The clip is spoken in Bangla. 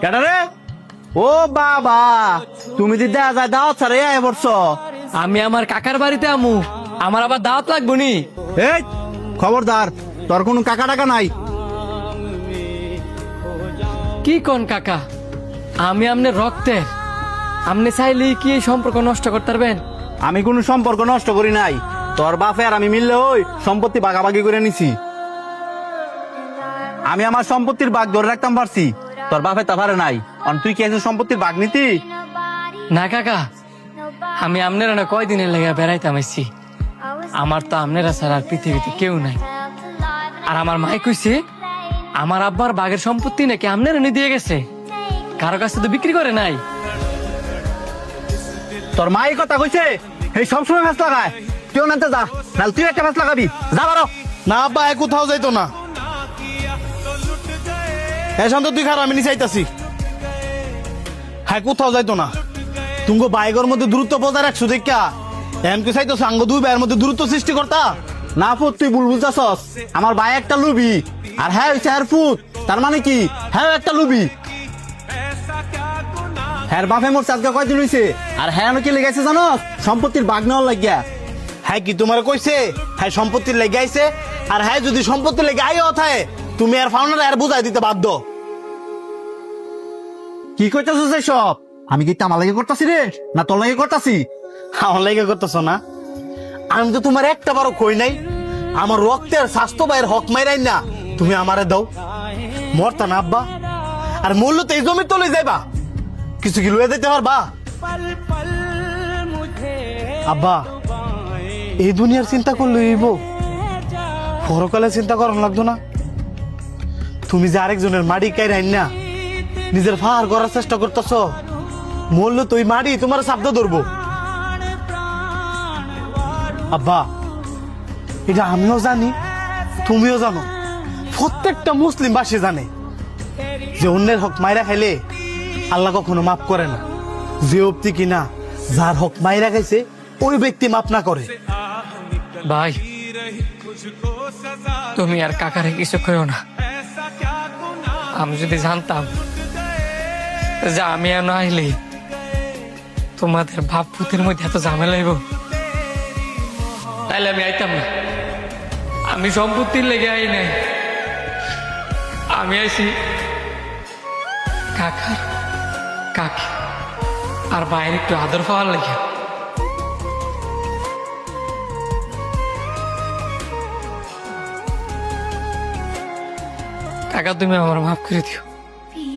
কেডা রে? ও বাবা, তুমি দি দেখা যায় দাওয়াত ছাড়া আয় পড়ছো। আমি আমার কাকার বাড়িতে আমু, আমার আবার দাওয়াত লাগবো নি? এই খবরদার, তোর কোনো কাকা টাকা নাই। কি কোন কাকা? আমি আমনে রক্তের, আমনে চাইলেই কি এই সম্পর্ক নষ্ট করতে পারবেন? আমি কোনো সম্পর্ক নষ্ট করি নাই। তোর বাপে আর আমি মিললে ওই সম্পত্তি ভাগাভাগি করে নিছি। আমি আমার সম্পত্তির ভাগ ধরে রাখতাম পারছি, তোর বাপে তা পারে নাই। অন তুই কি একজন সম্পত্তির ভাগ নিতি? না কাকা, আমি আমনেরা না কয়দিনের লেগে বেড়াইতাম আইছি। আমার তো আমনেরা ছাড়া আর পৃথিবীতে কেউ নাই। আর আমার মাই কইছে আমার আব্বার বাঘের সম্পত্তি নাকি আমনেরা নিয়ে দিয়ে গেছে, কারো কাছে তো বিক্রি করে নাই। তোর মা এই কথা কইছে? এই সবসময় ফ্যাস লাগায়। তুই নাতে যা, নাহলে তুই একটা ফ্যাস লাগাবি। যা বারো। না আব্বা, এ কোথাও যাইতো না। হ্যাঁ শান্ত, তুই খারাপ, আমি নিচে আইতাছি। হ্যাঁ কোথাও যাইতো না। তুমি বাইকের মধ্যে দূরত্ব বজায় রাখছো দেখা এম কি চাইতো সাঙ্গ দুই ভাইয়ের মধ্যে দূরত্ব সৃষ্টি করতা। না ফুট, তুই ভুল বুঝতেছস। আমার ভাই একটা লুবি আর হ্যাঁ হইছে হ্যার ফুট। তার মানে কি হ্যাঁ একটা লুবি। হ্যাঁ বাপে মোর চাঁদকে কয়দিন হইছে আর হ্যাঁ কি লেগেছে জানো? সম্পত্তির ভাগ নেওয়ার লাগিয়া। হ্যাঁ কি তোমার কইছে হ্যাঁ সম্পত্তির লেগে আইছে? আর হ্যাঁ যদি সম্পত্তির লেগে আই অথায় তুমি আর ফাউন্ডার আর বুঝাই দিতে বাধ্য। কি কইতাছস সব? আমি কি আমার লাগে করতাছি রে না তোর লাগে করতাছি? আমার লেগে করতেছ না? আমি তো তোমার একটা বারো কই নাই আমার রক্তের স্বাস্থ্য ভাইয়ের হক মাইরাই না তুমি আমারে দাও। মরতা না আব্বা, আর মূল্য তো এই জমি তলে যাইবা, কিছু কি লুয়ে দিতে পারবা? আব্বা, এই দুনিয়ার চিন্তা করলে হইব, পরকালে চিন্তা করার লাগতো না? তুমি যে আরেকজনের মাটি কাইরাইন না নিজের ফার করার চেষ্টা করতেছ, মূল্য তো ওই মাটি তোমার শব্দ ধরবো। আব্বা, এটা আমিও জানি, তুমিও জানো, প্রত্যেকটা মুসলিম বাসী জানে যে অন্যের হক মাইরা খাইলে আল্লাহ কখনো মাফ করে না। যে অব্দি কিনা যার হক মাইরা খাইছে ওই ব্যক্তি মাফ না করে। ভাই, তুমি আর কাকারে কিছু কইও না। আমি যদি জানতাম যে আমি আর না আইলে তোমাদের বাপ পুতির মধ্যে এত ঝামেলা হইব, তাইলে আমি আইতাম না। আমি সম্পত্তির লেগে আই নাই, আমি আইছি কাকার, কাকি আর বাইরে একটু আদর পাওয়ার লেগে। কাকা, তুমি আমার মাফ করে দিও।